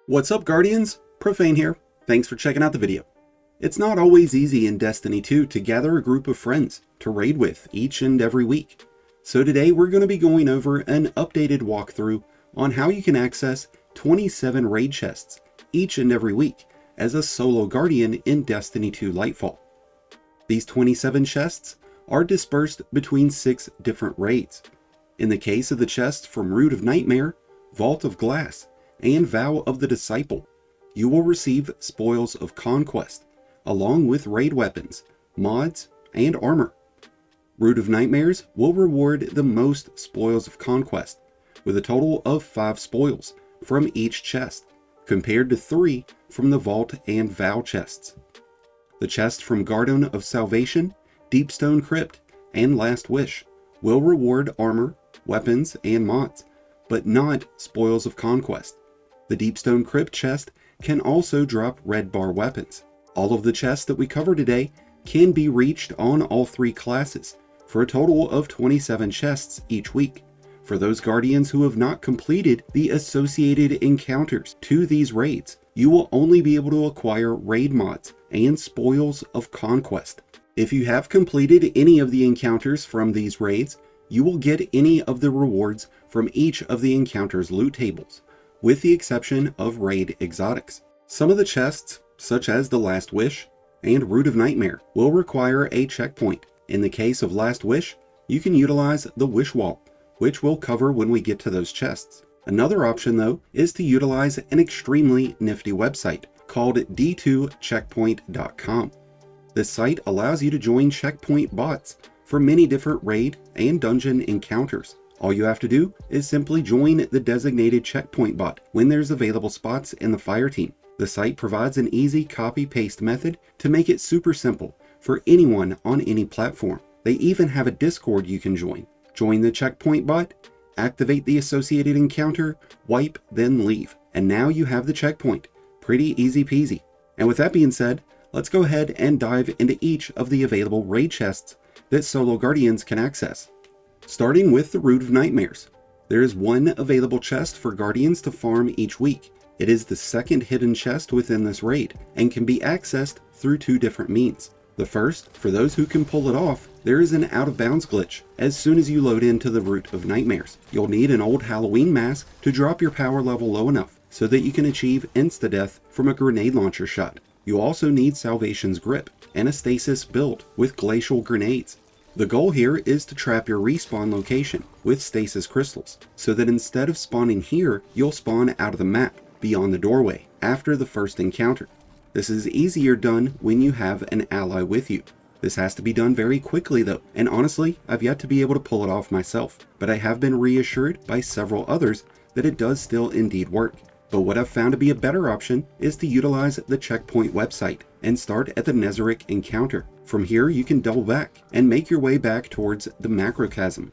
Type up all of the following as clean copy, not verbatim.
What's up, Guardians? Profane here. Thanks for checking out the video. It's not always easy in Destiny 2 to gather a group of friends to raid with each and every week. So today we're going to be going over an updated walkthrough on how you can access 27 raid chests each and every week as a solo Guardian in Destiny 2 Lightfall. These 27 chests are dispersed between 6 different raids. In the case of the chests from Root of Nightmare, Vault of Glass, and Vow of the Disciple, you will receive Spoils of Conquest, along with raid weapons, mods, and armor. Root of Nightmares will reward the most Spoils of Conquest, with a total of 5 spoils from each chest, compared to 3 from the Vault and Vow chests. The chest from Guardian of Salvation, Deepstone Crypt, and Last Wish will reward armor, weapons, and mods, but not Spoils of Conquest. The Deepstone Crypt chest can also drop red bar weapons. All of the chests that we cover today can be reached on all 3 classes, for a total of 27 chests each week. For those Guardians who have not completed the associated encounters to these raids, you will only be able to acquire raid mods and Spoils of Conquest. If you have completed any of the encounters from these raids, you will get any of the rewards from each of the encounters loot tables, with the exception of raid exotics. Some of the chests, such as the Last Wish and Root of Nightmare, will require a checkpoint. In the case of Last Wish, you can utilize the Wish Wall, which we'll cover when we get to those chests. Another option, though, is to utilize an extremely nifty website called d2checkpoint.com. This site allows you to join checkpoint bots for many different raid and dungeon encounters. All you have to do is simply join the designated checkpoint bot when there's available spots in the fire team. The site provides an easy copy-paste method to make it super simple for anyone on any platform. They even have a Discord you can join. Join the checkpoint bot, activate the associated encounter, wipe, then leave. And now you have the checkpoint. Pretty easy peasy. And with that being said, let's go ahead and dive into each of the available raid chests that solo Guardians can access. Starting with the Root of Nightmares, there is one available chest for Guardians to farm each week. It is the second hidden chest within this raid, and can be accessed through 2 different means. The first, for those who can pull it off, there is an out of bounds glitch. As soon as you load into the Root of Nightmares, you'll need an old Halloween mask to drop your power level low enough so that you can achieve insta-death from a grenade launcher shot. You also need Salvation's Grip and a stasis build with glacial grenades. The goal here is to trap your respawn location with stasis crystals, so that instead of spawning here, you'll spawn out of the map, beyond the doorway, after the first encounter. This is easier done when you have an ally with you. This has to be done very quickly though, and honestly, I've yet to be able to pull it off myself, but I have been reassured by several others that it does still indeed work. But what I've found to be a better option is to utilize the checkpoint website and start at the Nezarec encounter. From here you can double back and make your way back towards the Macrochasm.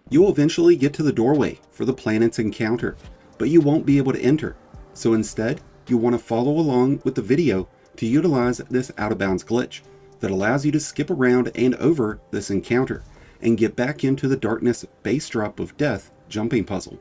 You will eventually get to the doorway for the planet's encounter, but you won't be able to enter. So instead, you want to follow along with the video to utilize this out of bounds glitch that allows you to skip around and over this encounter and get back into the darkness base drop of death jumping puzzle.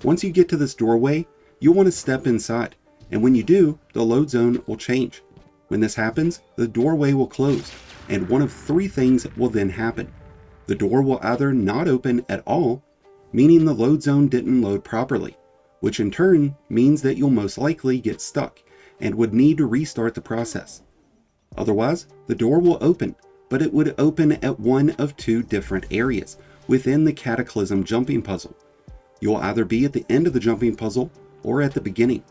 Once you get to this doorway, you'll want to step inside, and when you do, the load zone will change. When this happens, the doorway will close, and one of three things will then happen. The door will either not open at all, meaning the load zone didn't load properly, which in turn means that you'll most likely get stuck and would need to restart the process. Otherwise, the door will open, but it would open at one of two different areas within the Cataclysm jumping puzzle. You'll either be at the end of the jumping puzzle or at the beginning.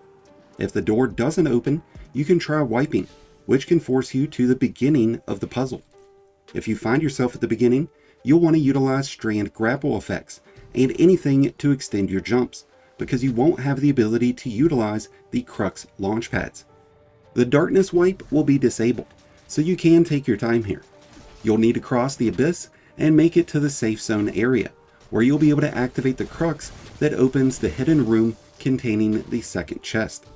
If the door doesn't open, you can try wiping, which can force you to the beginning of the puzzle. If you find yourself at the beginning, you'll want to utilize strand grapple effects and anything to extend your jumps, because you won't have the ability to utilize the Crux launch pads. The darkness wipe will be disabled, so you can take your time here. You'll need to cross the abyss and make it to the safe zone area, where you'll be able to activate the Crux that opens the hidden room containing the second chest.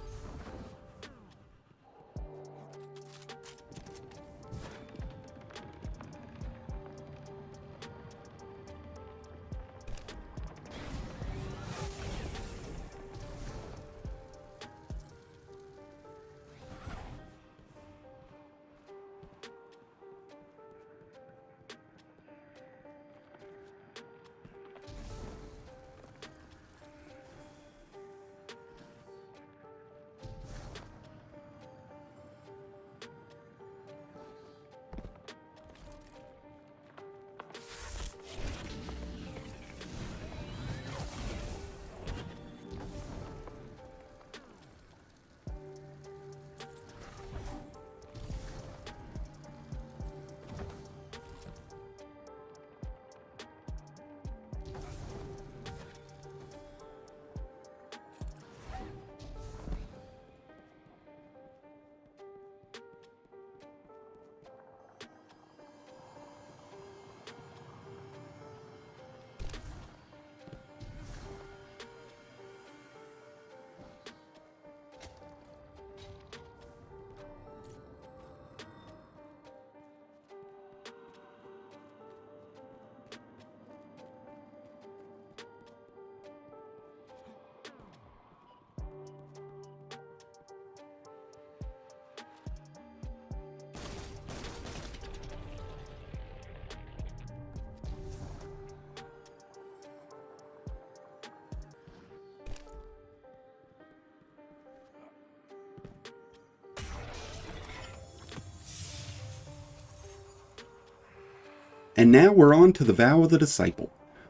And now we're on to the Vow of the Disciple,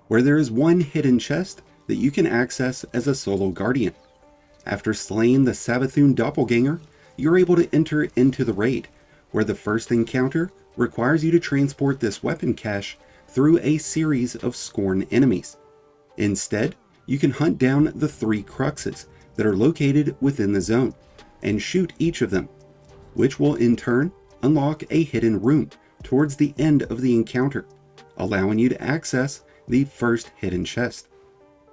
where there is one hidden chest that you can access as a solo guardian. After slaying the Savathûn doppelganger, you're able to enter into the raid, where the first encounter requires you to transport this weapon cache through a series of Scorn enemies. Instead, you can hunt down the 3 cruxes that are located within the zone, and shoot each of them, which will in turn unlock a hidden room towards the end of the encounter, allowing you to access the first hidden chest.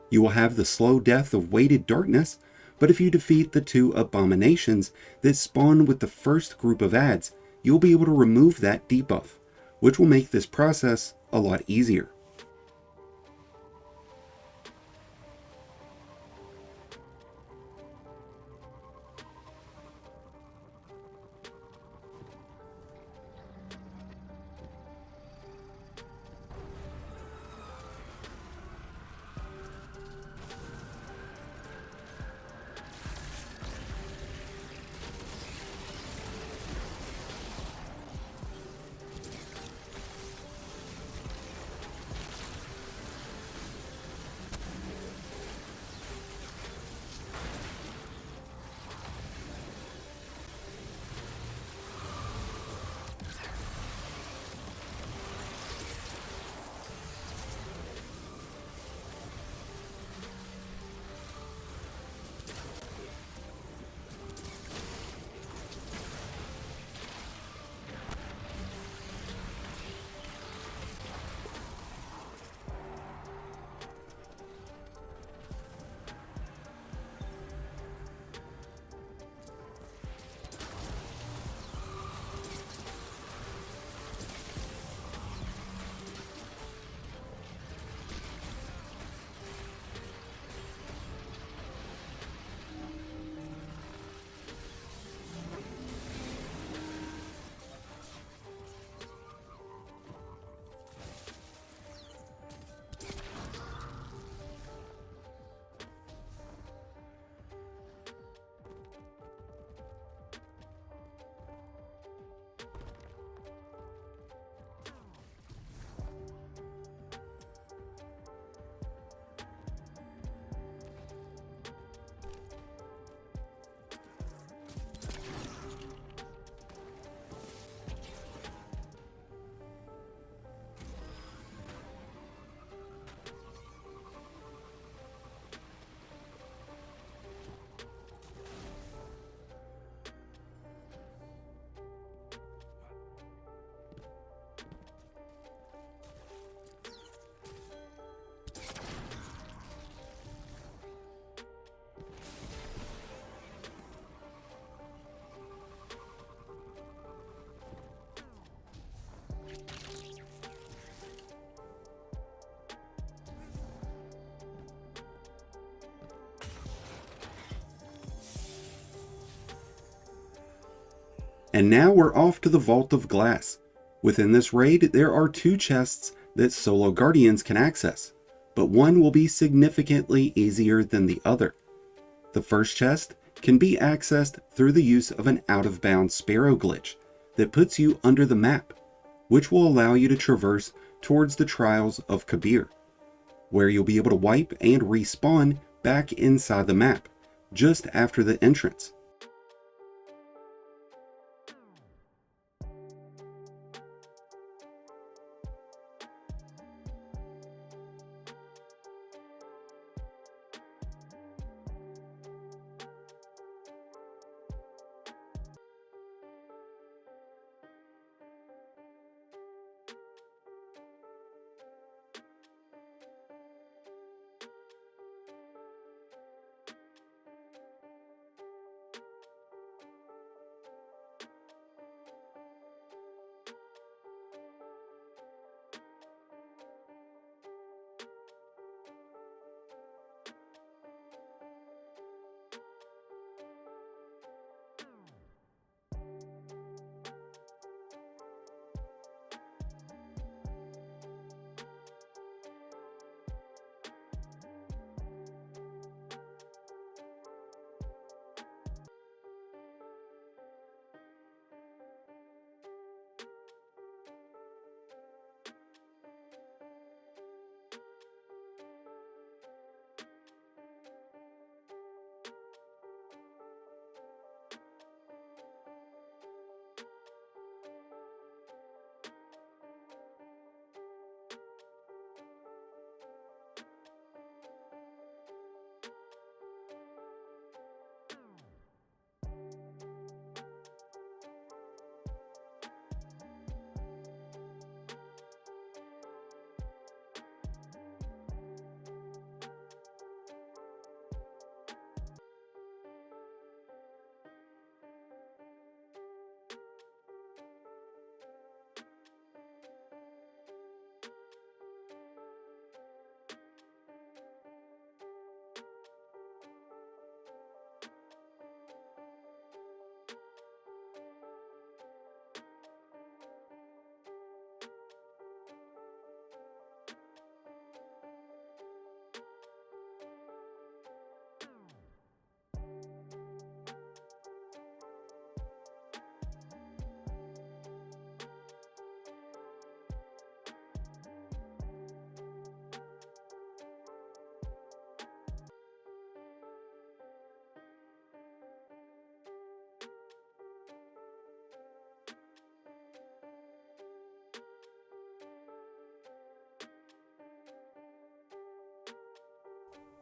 You will have the slow death of weighted darkness, but if you defeat the 2 abominations that spawn with the first group of ads, you'll be able to remove that debuff, which will make this process a lot easier. And now we're off to the Vault of Glass. Within this raid, there are 2 chests that solo guardians can access, but one will be significantly easier than the other. The first chest can be accessed through the use of an out-of-bounds sparrow glitch that puts you under the map, which will allow you to traverse towards the Trials of Kabir, where you'll be able to wipe and respawn back inside the map, just after the entrance.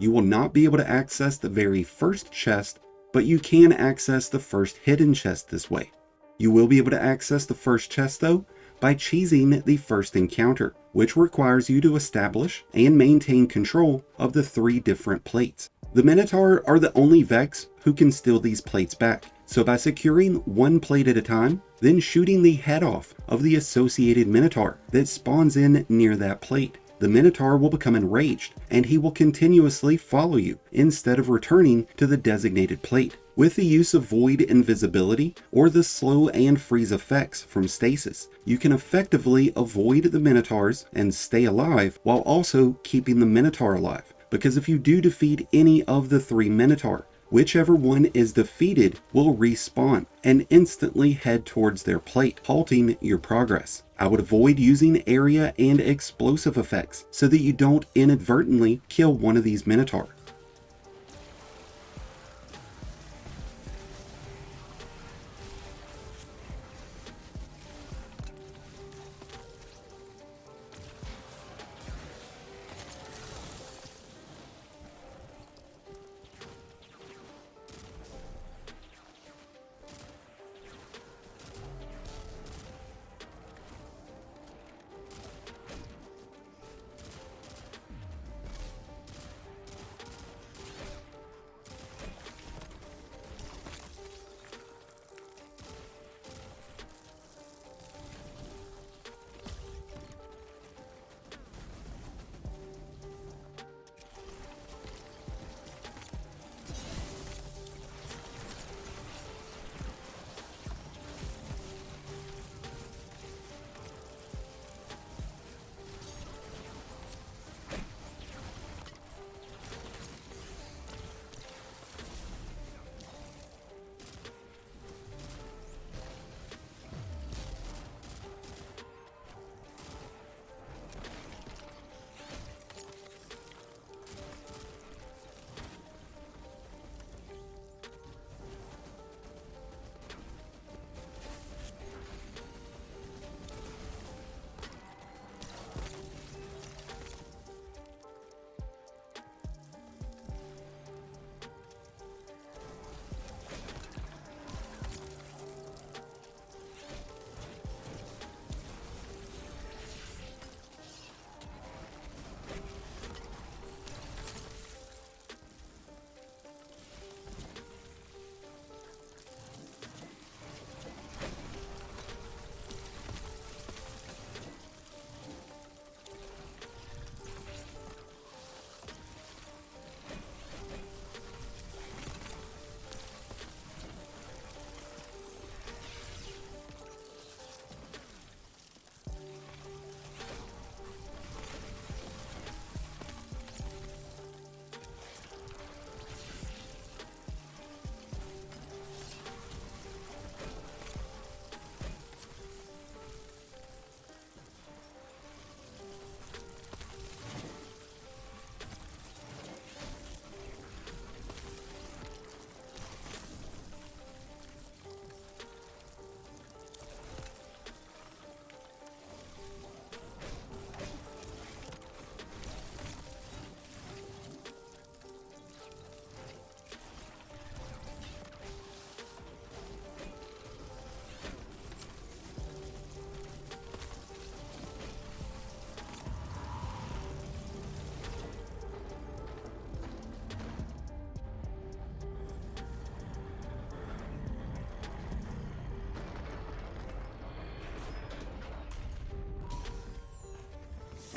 You will not be able to access the very first chest, but you can access the first hidden chest this way. You will be able to access the first chest though by cheesing the first encounter, which requires you to establish and maintain control of the 3 different plates. The Minotaur are the only Vex who can steal these plates back, so by securing 1 plate at a time, then shooting the head off of the associated Minotaur that spawns in near that plate, the Minotaur will become enraged and he will continuously follow you instead of returning to the designated plate. With the use of Void Invisibility or the slow and freeze effects from Stasis, you can effectively avoid the Minotaurs and stay alive while also keeping the Minotaur alive. Because if you do defeat any of the 3 Minotaur, whichever one is defeated will respawn and instantly head towards their plate, halting your progress. I would avoid using area and explosive effects so that you don't inadvertently kill one of these Minotaur.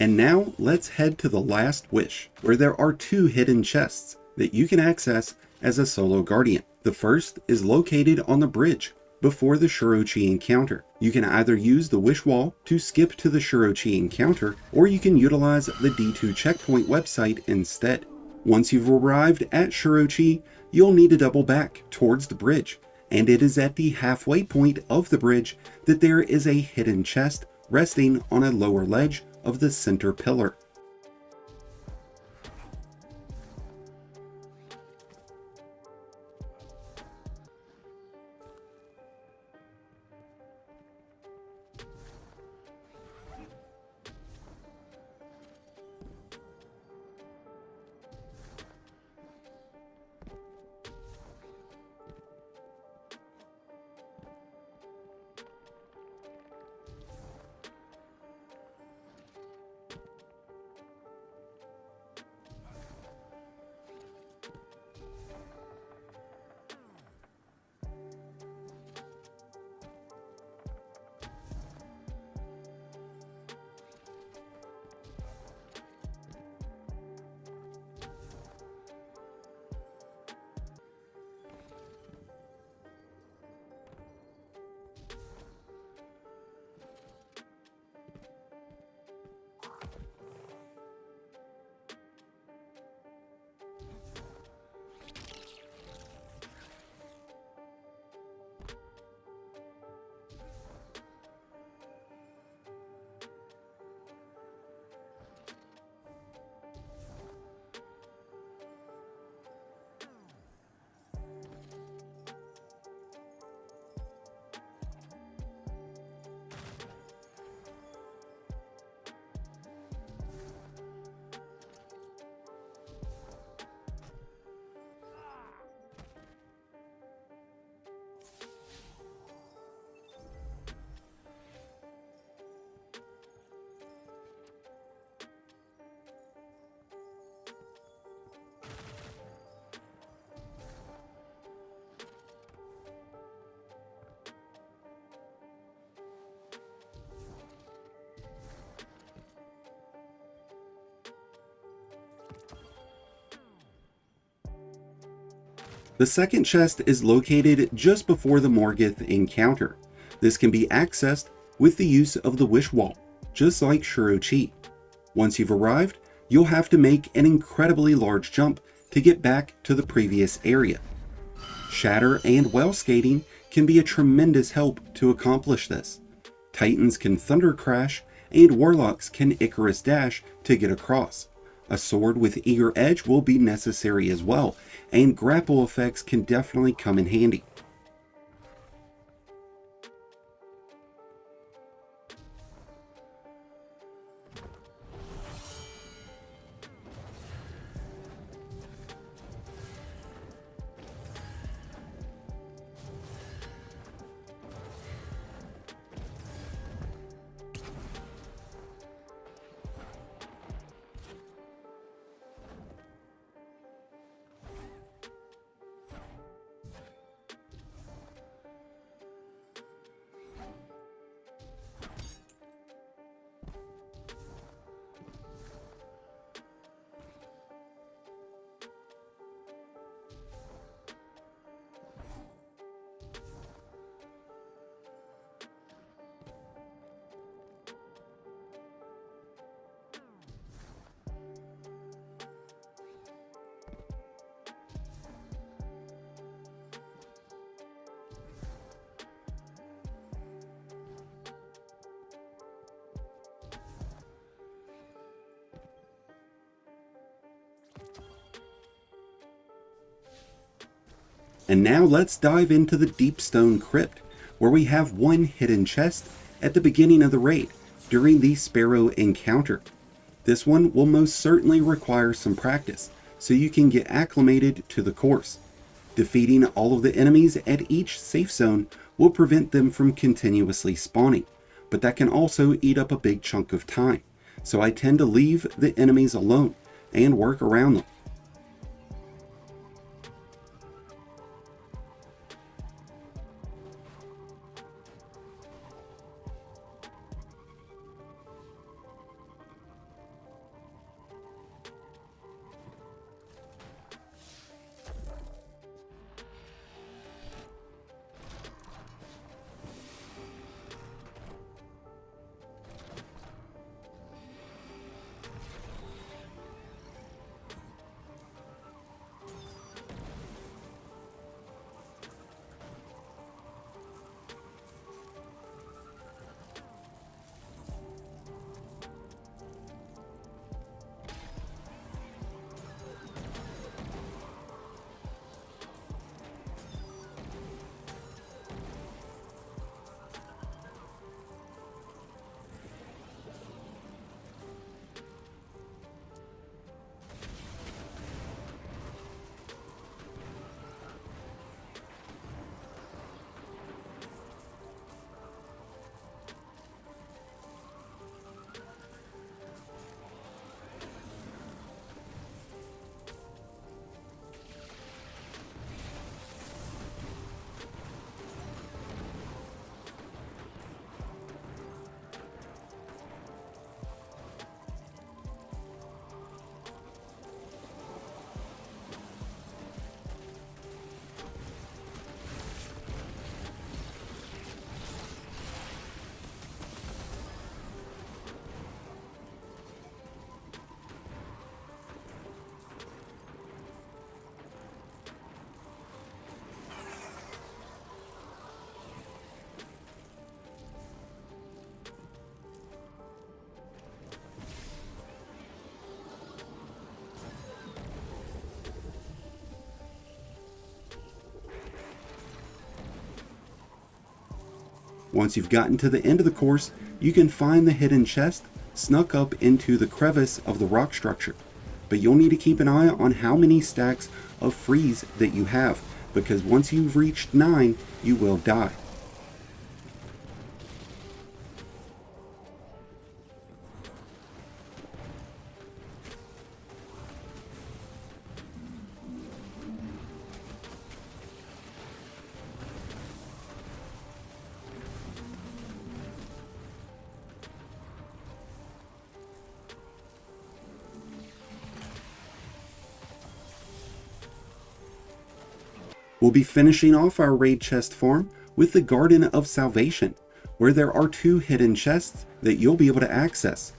And now let's head to the Last Wish, where there are 2 hidden chests that you can access as a solo guardian. The first is located on the bridge before the Shuro encounter. You can either use the wish wall to skip to the Shuro encounter, or you can utilize the D2 checkpoint website instead. Once you've arrived at Shuro, you'll need to double back towards the bridge, and it is at the halfway point of the bridge that there is a hidden chest resting on a lower ledge of the center pillar. The second chest is located just before the Morgeth encounter. This can be accessed with the use of the wish wall, just like Shuro. Once you've arrived, you'll have to make an incredibly large jump to get back to the previous area. Shatter and well skating can be a tremendous help to accomplish this. Titans can thunder crash, and warlocks can Icarus dash to get across. A sword with eager edge will be necessary as well, and grapple effects can definitely come in handy. And now let's dive into the Deepstone Crypt, where we have one hidden chest at the beginning of the raid during the Sparrow encounter. This one will most certainly require some practice, so you can get acclimated to the course. Defeating all of the enemies at each safe zone will prevent them from continuously spawning, but that can also eat up a big chunk of time, so I tend to leave the enemies alone and work around them. Once you've gotten to the end of the course, you can find the hidden chest snuck up into the crevice of the rock structure. But you'll need to keep an eye on how many stacks of freeze that you have, because once you've reached 9, you will die. We'll be finishing off our raid chest farm with the Garden of Salvation, where there are 2 hidden chests that you'll be able to access.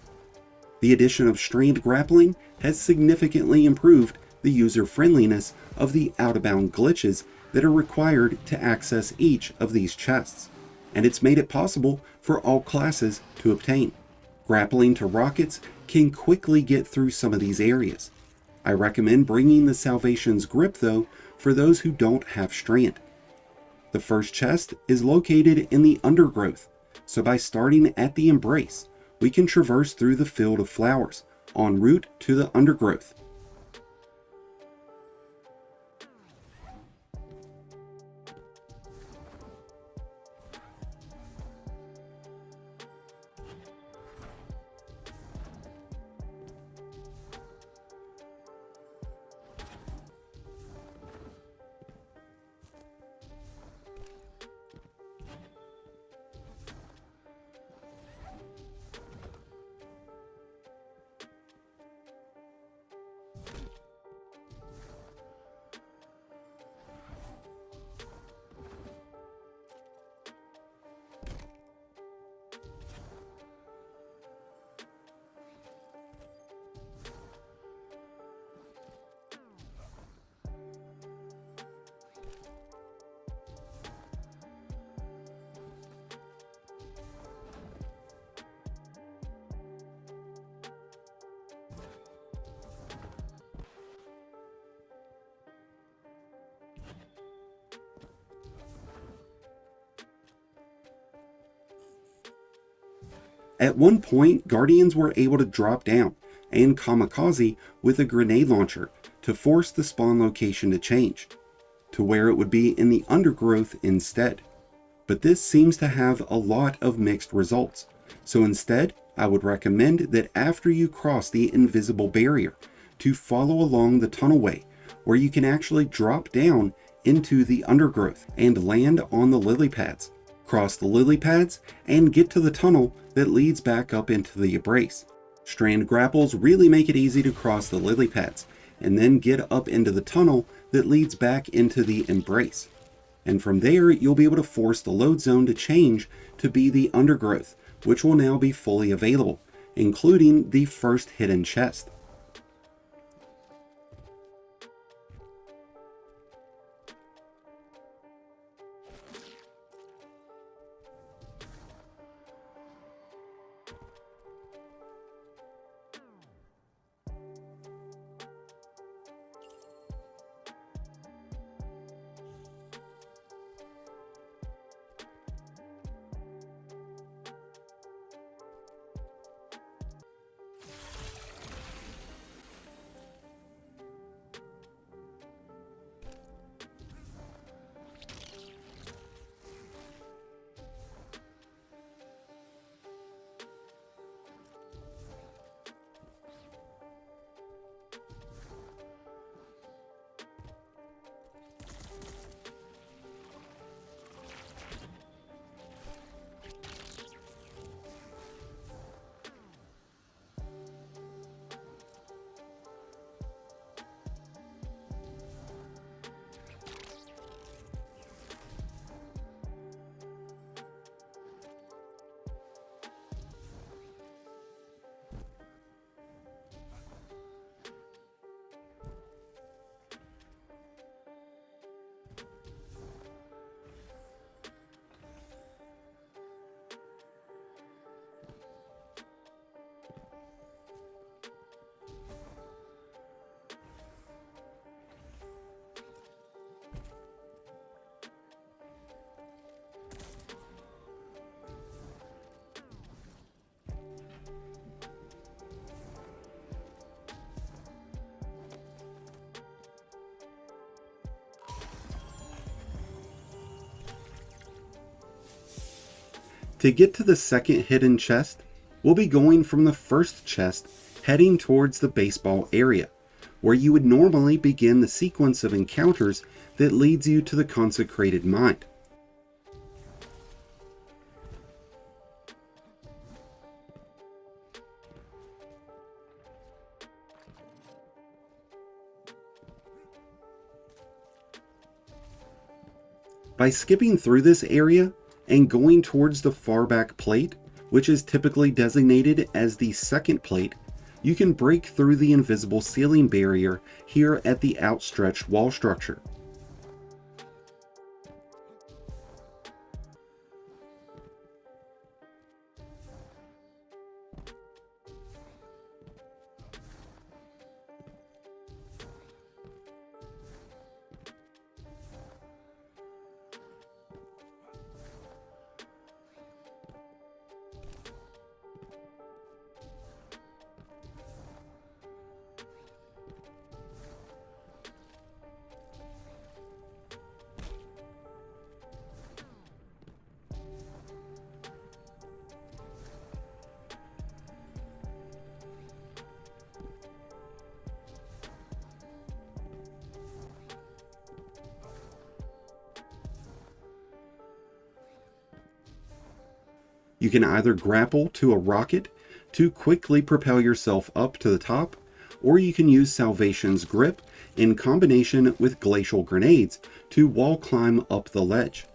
The addition of Strand Grappling has significantly improved the user-friendliness of the out-of-bound glitches that are required to access each of these chests, and it's made it possible for all classes to obtain. Grappling to rockets can quickly get through some of these areas. I recommend bringing the Salvation's Grip though for those who don't have Strand. The first chest is located in the Undergrowth, so by starting at the Embrace, we can traverse through the Field of Flowers en route to the Undergrowth. At one point, Guardians were able to drop down and kamikaze with a grenade launcher to force the spawn location to change, to where it would be in the Undergrowth instead. But this seems to have a lot of mixed results, so instead I would recommend that after you cross the invisible barrier, to follow along the tunnelway, where you can actually drop down into the Undergrowth and land on the lily pads. Cross the lily pads and get to the tunnel that leads back up into the Embrace. Strand grapples really make it easy to cross the lily pads and then get up into the tunnel that leads back into the Embrace. And from there you'll be able to force the load zone to change to be the Undergrowth, which will now be fully available, including the first hidden chest. To get to the second hidden chest, we'll be going from the first chest heading towards the baseball area, where you would normally begin the sequence of encounters that leads you to the consecrated mind. By skipping through this area and going towards the far back plate, which is typically designated as the second plate, you can break through the invisible ceiling barrier here at the outstretched wall structure. You can either grapple to a rocket to quickly propel yourself up to the top, or you can use Salvation's grip in combination with glacial grenades to wall climb up the ledge.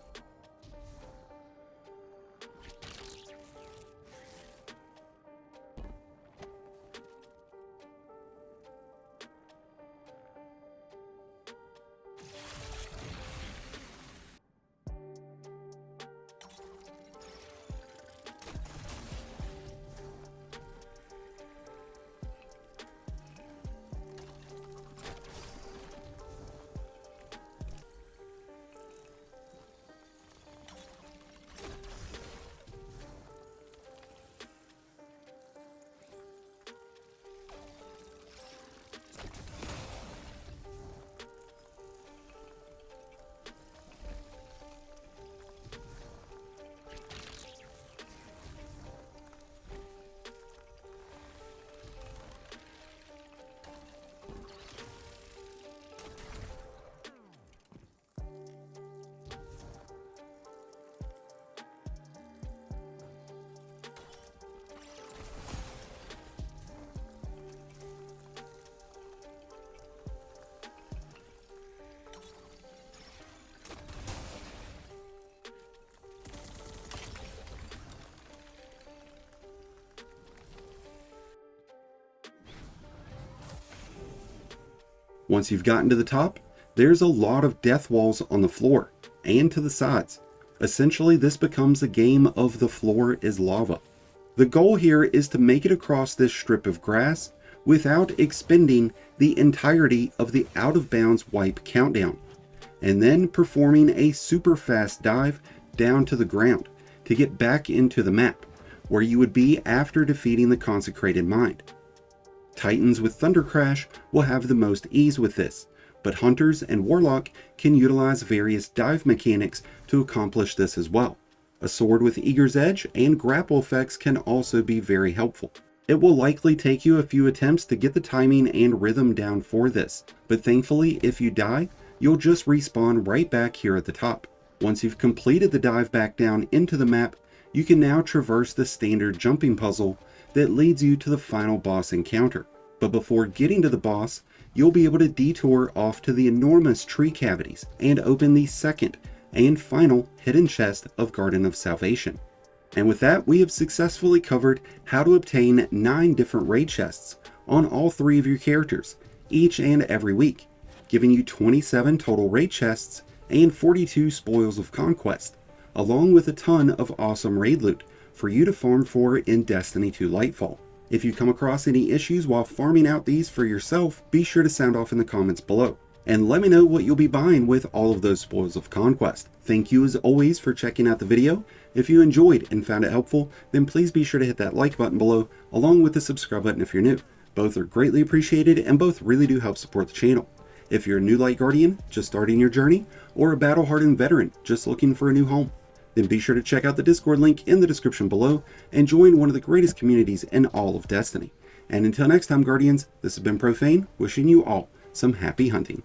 Once you've gotten to the top, there's a lot of death walls on the floor and to the sides. Essentially, this becomes a game of the floor is lava. The goal here is to make it across this strip of grass without expending the entirety of the out of bounds wipe countdown, and then performing a super fast dive down to the ground to get back into the map, where you would be after defeating the consecrated mind. Titans with Thunder Crash will have the most ease with this, but Hunters and Warlock can utilize various dive mechanics to accomplish this as well. A sword with Eager's Edge and grapple effects can also be very helpful. It will likely take you a few attempts to get the timing and rhythm down for this, but thankfully if you die, you'll just respawn right back here at the top. Once you've completed the dive back down into the map, you can now traverse the standard jumping puzzle that leads you to the final boss encounter. But before getting to the boss, you'll be able to detour off to the enormous tree cavities and open the second and final hidden chest of Garden of Salvation. And with that, we have successfully covered how to obtain 9 different raid chests on all 3 of your characters, each and every week, giving you 27 total raid chests and 42 spoils of Conquest, along with a ton of awesome raid loot for you to farm for in Destiny 2 Lightfall. If you come across any issues while farming out these for yourself, be sure to sound off in the comments below. And let me know what you'll be buying with all of those spoils of Conquest. Thank you as always for checking out the video. If you enjoyed and found it helpful, then please be sure to hit that like button below, along with the subscribe button if you're new. Both are greatly appreciated and both really do help support the channel. If you're a new Light Guardian, just starting your journey, or a battle-hardened veteran just looking for a new home, Then be sure to check out the Discord link in the description below and join one of the greatest communities in all of Destiny. And until next time, Guardians, this has been Profane, wishing you all some happy hunting.